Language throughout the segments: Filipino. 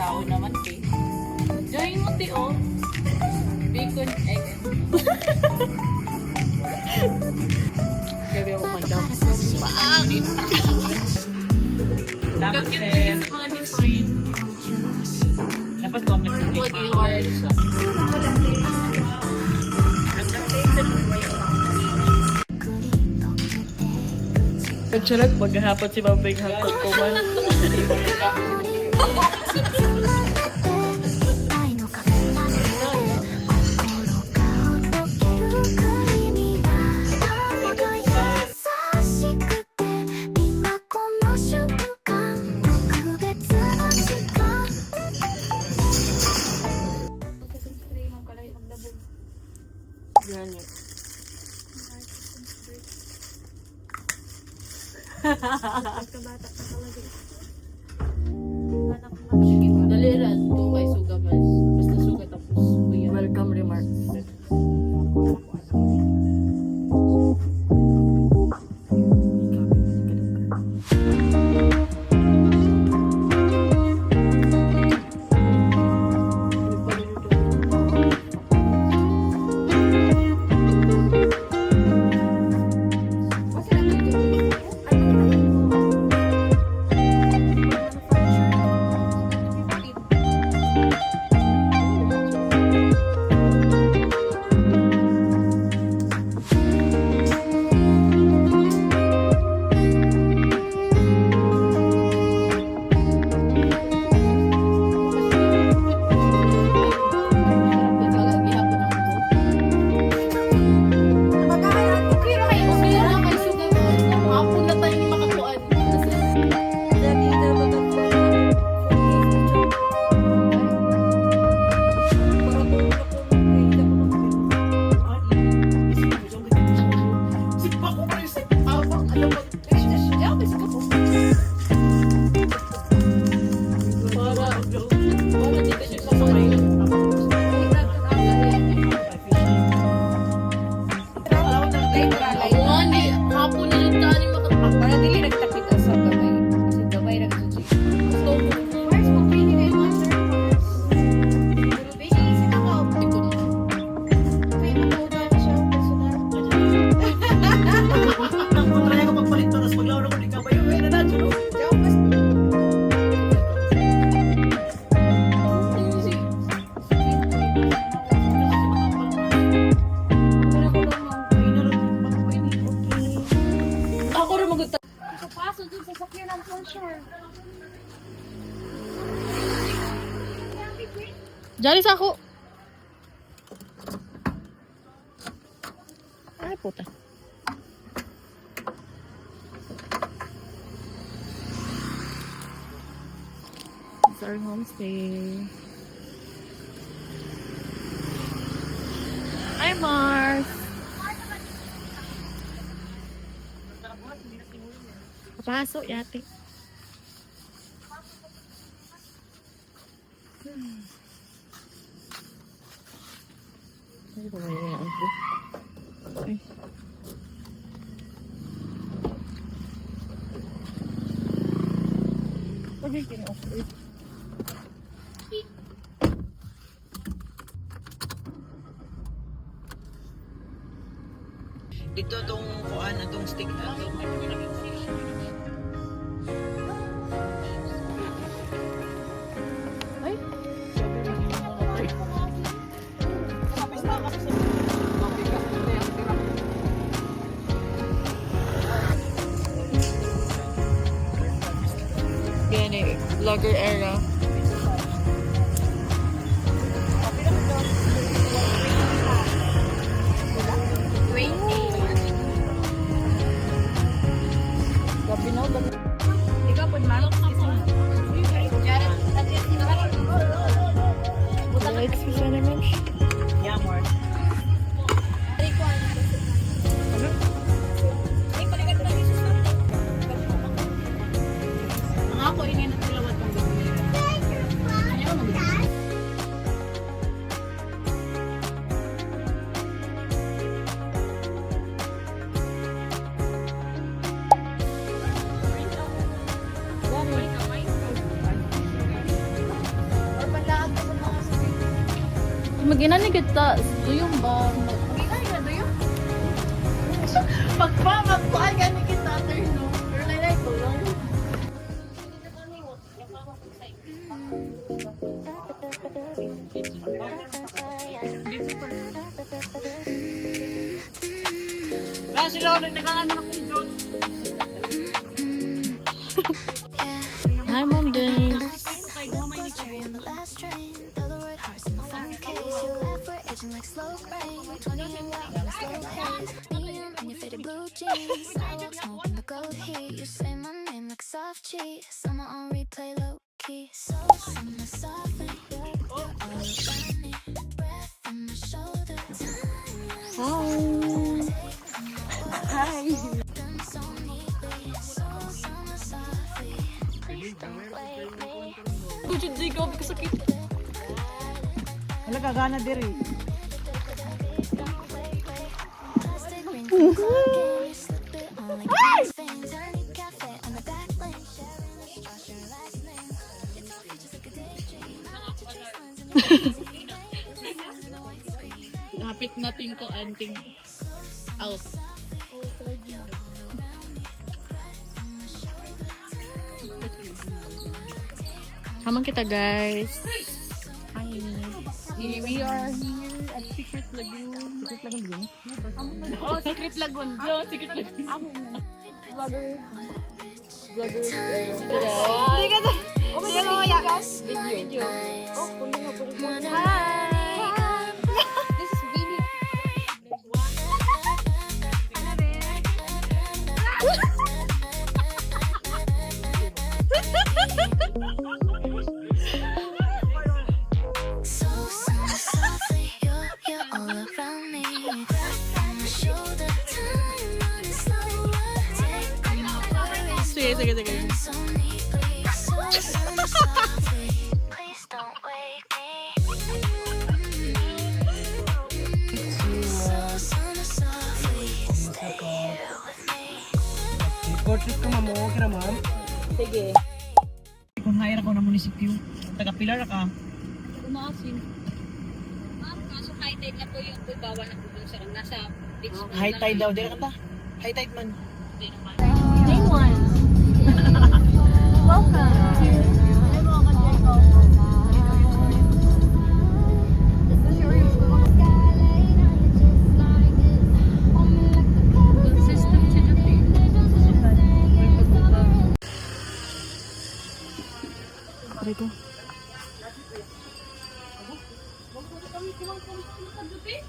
Tao naman, te. Join mo, te, oh. Bacon, egg, and Gabi ako mag-dump. Bakit? Dapat Bakit eh, this money for you? dapat comment mo What you are. Pagsulat, maghahapon si Mambay hapon ko man. Ganyan. Daliran, to kay suga mas. Basta suga tapos kuya. Welcome remarks. Jalis ako. Ay, puta. It's our homestay. Hi, Mars. Papasok yate. Ay, bumaya ako. Ay. Huwag yung kina-offer. Dito tong kuan atong stick na to. Ay. Yan eh, vlogger era. Gabi na, gabi. Ikaw po, manok na po. Lights ko siya naman. Yeah, more. Mga ako, ini na tilawat ng gabi. Mag-ina ni kita. Duyong ba? Mag-ina ka, duyong? Magkuhan ka ni kita, no? Pero laylay ko lang. Wala sila ulit nagkakano ng pindot. Hi, Mom Dave. Summer on replay, low key. So summer softly, you're all around me. Breath on my shoulder. Hi. So neatly, so summer softly. Please don't wake me. Kujud di ko sakit. Wala gagana diri. Plastic ring from clock, you slip it on like these things. Early cafe on the back lane. Sharing the straws, your last name. It's all just like a daydream. I like to trace lines in the magazine. In the white screen. Hapit natin ko anting out. Hamang kita guys. Hi. We are here at Secret Lagoon. Secret Lagoon din? Oh, Secret Lagoon. No, Secret Lagoon. Vlogger. Vlogger. Hindi ka na. Oh, may guys. Video. Oh, kunin mo. Hi. This is Billy. So summer softly, you're all around me. Breath on my shoulder, time running slower. Take all my worries, Sige. so neatly. So summer softly, please don't wake me. So summer softly, stay here with me. Portrait ko mamo, kira ma'am. Sige. Kung hire ako ng munisipyo, taga-pilar ka. Umaasin. Ma'am, kaso high tide na po yung bawa na po dun sa nasa beach. High tide daw, diri ka ta. High tide man. Day 1. Welcome. System to the thing. Dito.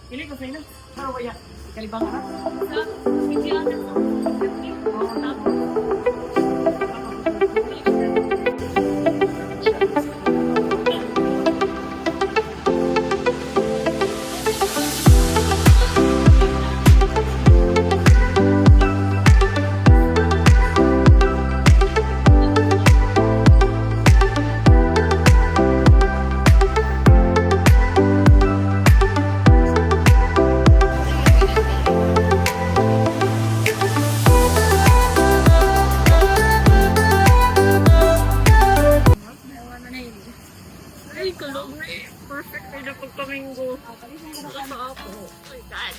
Pili ko sa'yo na. Pero waya, kalibang ka. Ay, kalungri. Perfect na na pagkamingo. Nakasa ako. Oh my God.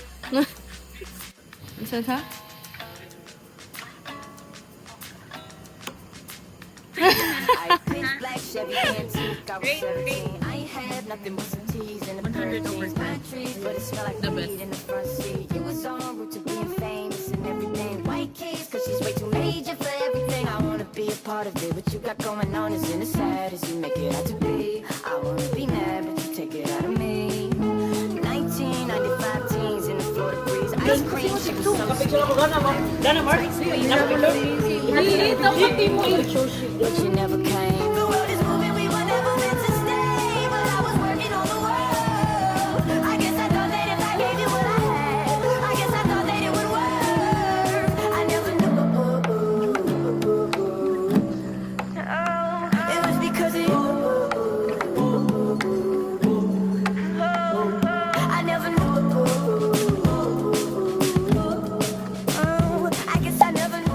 Isa sa? I think black Chevy antique. I was 17. I ain't had nothing but some teas and a pair of jeans. Pine trees, but it smelled like weed in the front seat. You was on route to being famous and everything. White keys, cause she's way too major for everything. I wanna be a part of it. What you got going on isn't as sad as you make it out to be. I wanna be mad, but you take it out of me. 1995 teens in the Florida breeze. Ice cream, she was so sweet. Kapicture ako gana, ma'am. Gana, Mark. But you never came. The world is moving, we were never meant to stay. But I was working on the world. I guess I thought that if I gave you what I had, I guess I thought that it would work. I never knew. It was because of you. I never knew. I guess I never knew.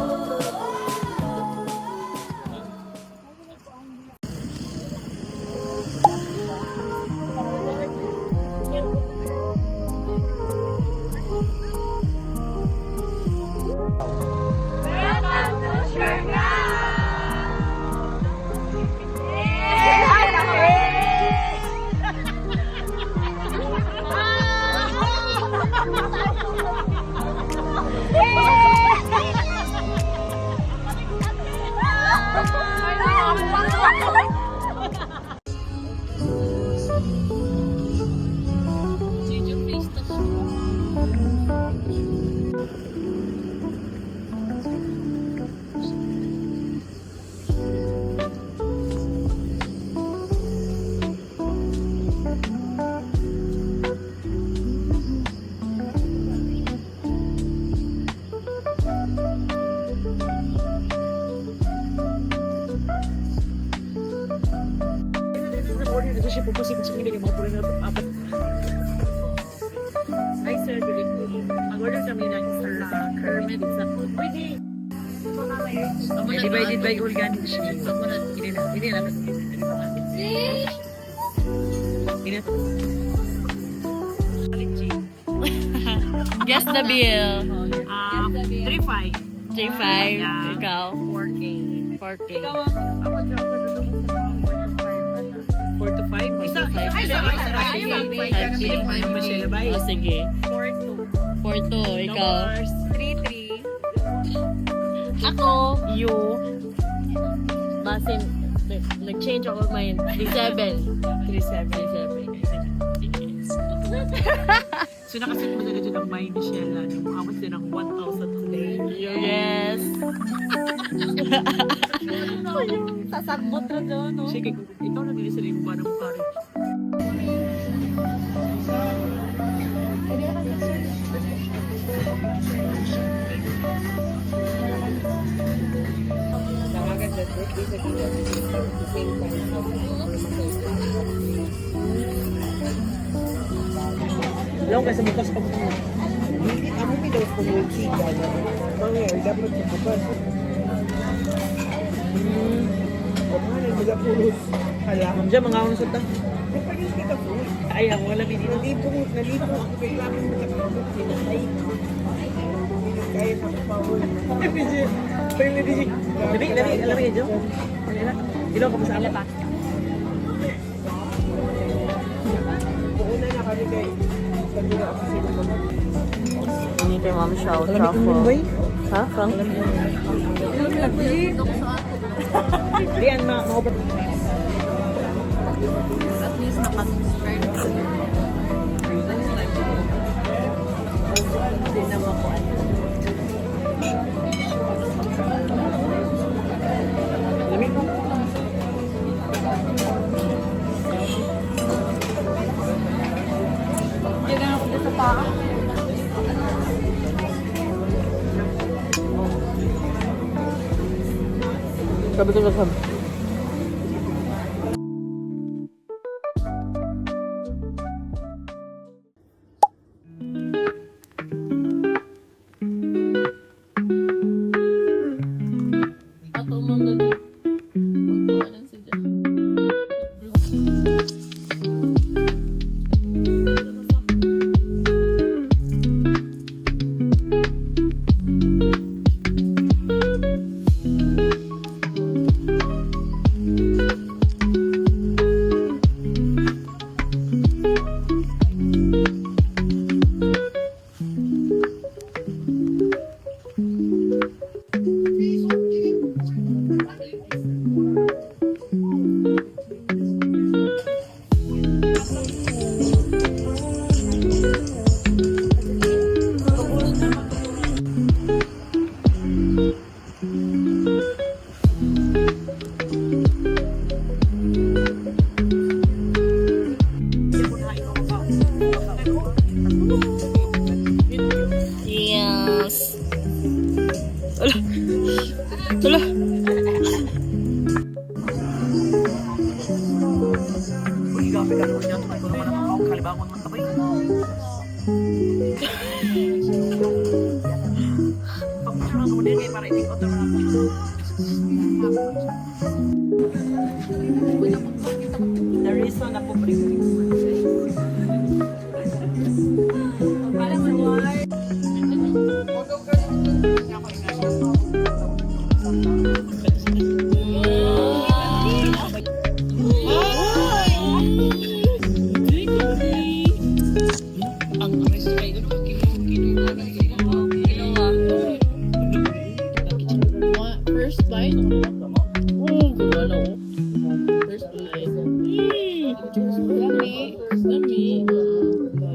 Pupusin ko sa kanila yung mga pula na apat. Hi sir, good evening. Mag-order kami ng Kermit sa food. Pwede. Divided by organic cheese. Hindi na. Hindi na. Guess the bill. 3-5. J5. Yeah. Ikaw. 4K. 4K. 4 to 5? Isa. Oh, sige. 4-2. Ikaw. 3-3. Ako. You. Basin. Nag-change ako of mind. 3-7. 3-7. So nakasit mo na dyan ang may Michelle na umabot din ng 1,000 today. Yes. Sasagbot na doon, no? Sige, ikaw na din sa rin ba ng pare. Lang kasi bukas pa ko. Ako daw po yung chika na mangyari dapat magbukas. Kamahalan, magapulos. Hala. Diyan, mga unsot na. Nagpagin kita po. Ay, ang wala binili. Nalipo. Kailangan mo nakakabot. Sinatay. Kaya sa kapawon. Ay, busy. Pero may busy. Labi, alam mo yun, Jo? Ilaw ka pa sa ala pa. Buuna na kami kay Pagdura ako sila mga. Ini kay Ma'am Shao. Alam mo kung boy? Ha, Frank? Diyan, ma-over. At least nakasubscribe. Hindi naman ko ano. Lamig mo. Diyan ako dito sa paa. Sabi ko sa Ato mong lagi. Magpawalan si Jan. Yes. Ala. Uy, gabi ka naman yan. Ito naman ang mga kalibangon ng tabay. Pagpusunan mo din kayo para itikot naman ako. The reason ako bring First bite? Oh, gumana oh. First bite. Yummy. Yummy.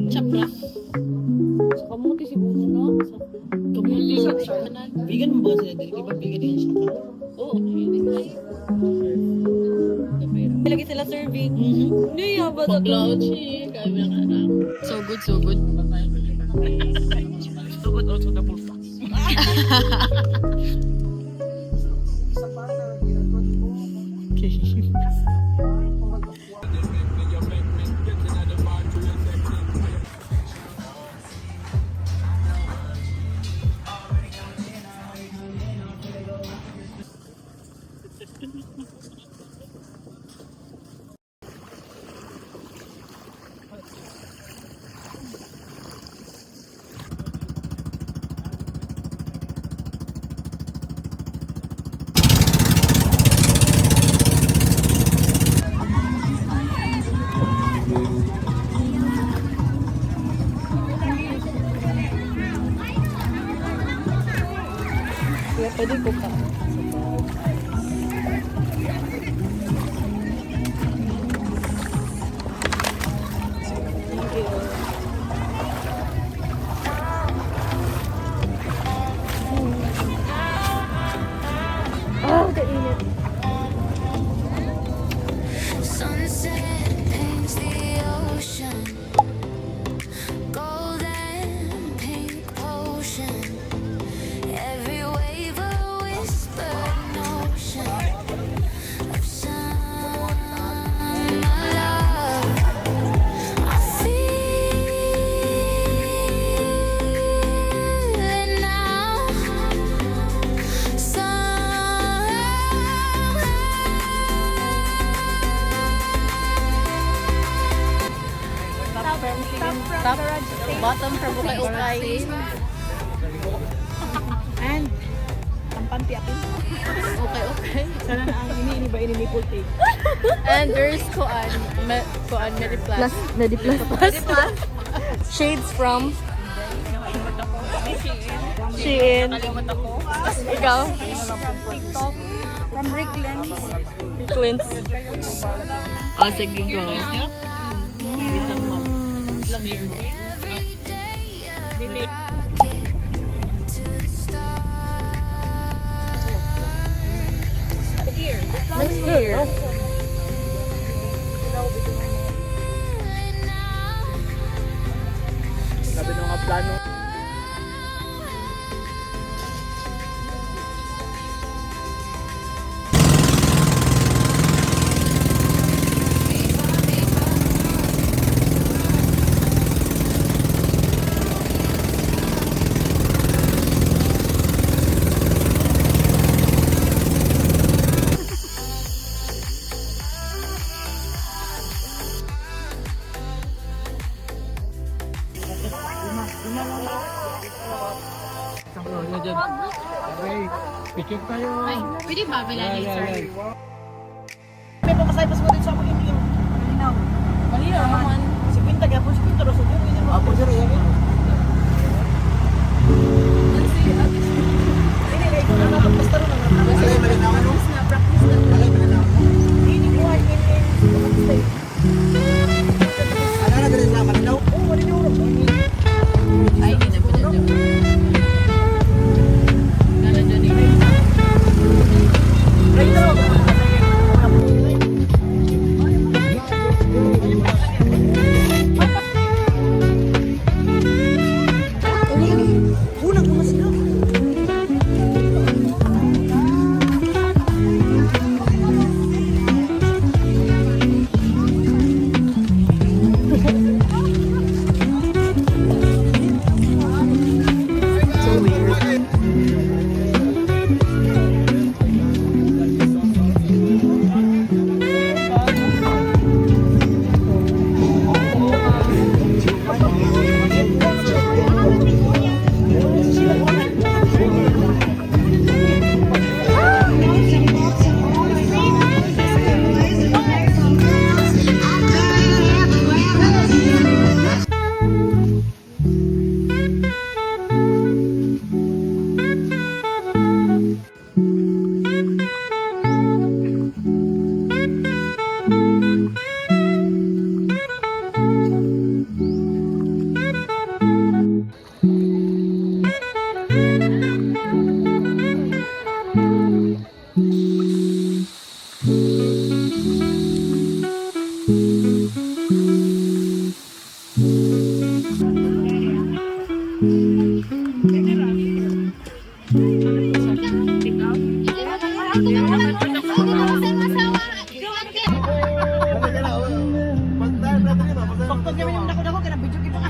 Chapra. Sa kamuti siguro, no? Sa kamuti sa kanan. Vegan mo ba sila? Di ba vegan yan siya? Oo, Lagi sila serving. Niya ba ito? Pag-lauchi. Kami ang anak. So good, so good. Tugod also the full box. Pwede ko ka. Sunset paints the ocean, golden pink potion. Every wave a whispered notion of summer love. I feel it now. Top, bottom from Bukay Ukay. And, ang panti-apin. Okay. Sana na ang ini ba ini puti. And there's Koan Mediplus. Mediplus. Shades from Shein. Ikaw? From Rick Lens. Clint. Ah, sige go. Next year. Sabi ng mga plano. Picture tayo. Ay, pwede ba bilangin, sir? May pamasaypas ko din sa mga hindi yung malinaw. Malinaw naman. Si Quinta, kaya po si Quinta, Rosso, yun yun. Apo, sir, yan yun. Hindi, kaya ikaw na nakapasta rin ang Alay, malinaw ano? practice na. Alay, malinaw. Hindi ko ay in. Ano na ganun na malinaw? Oo, malinaw. Ay, hindi na po dyan. Nala dyan eh. Right now. Unang una sila. Pagpag kami ng dako-dako, kaya na-video kita ka.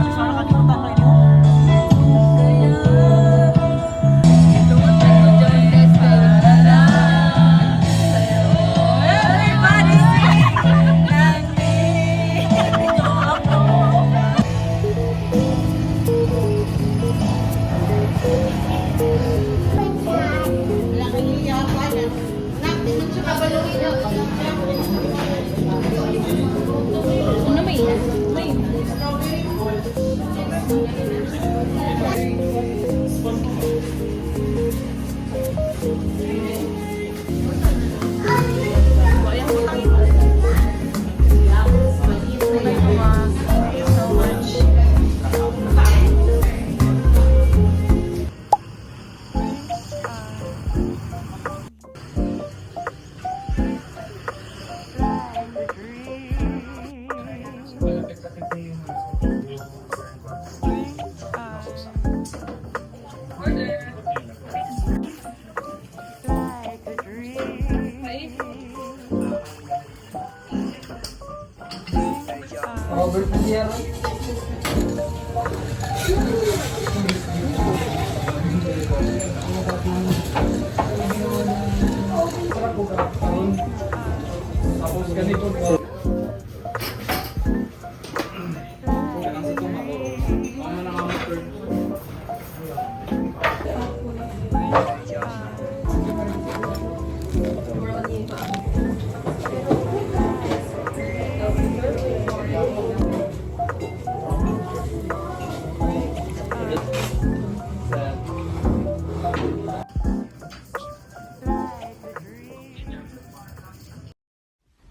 Sana kalimutan ko yun. Ano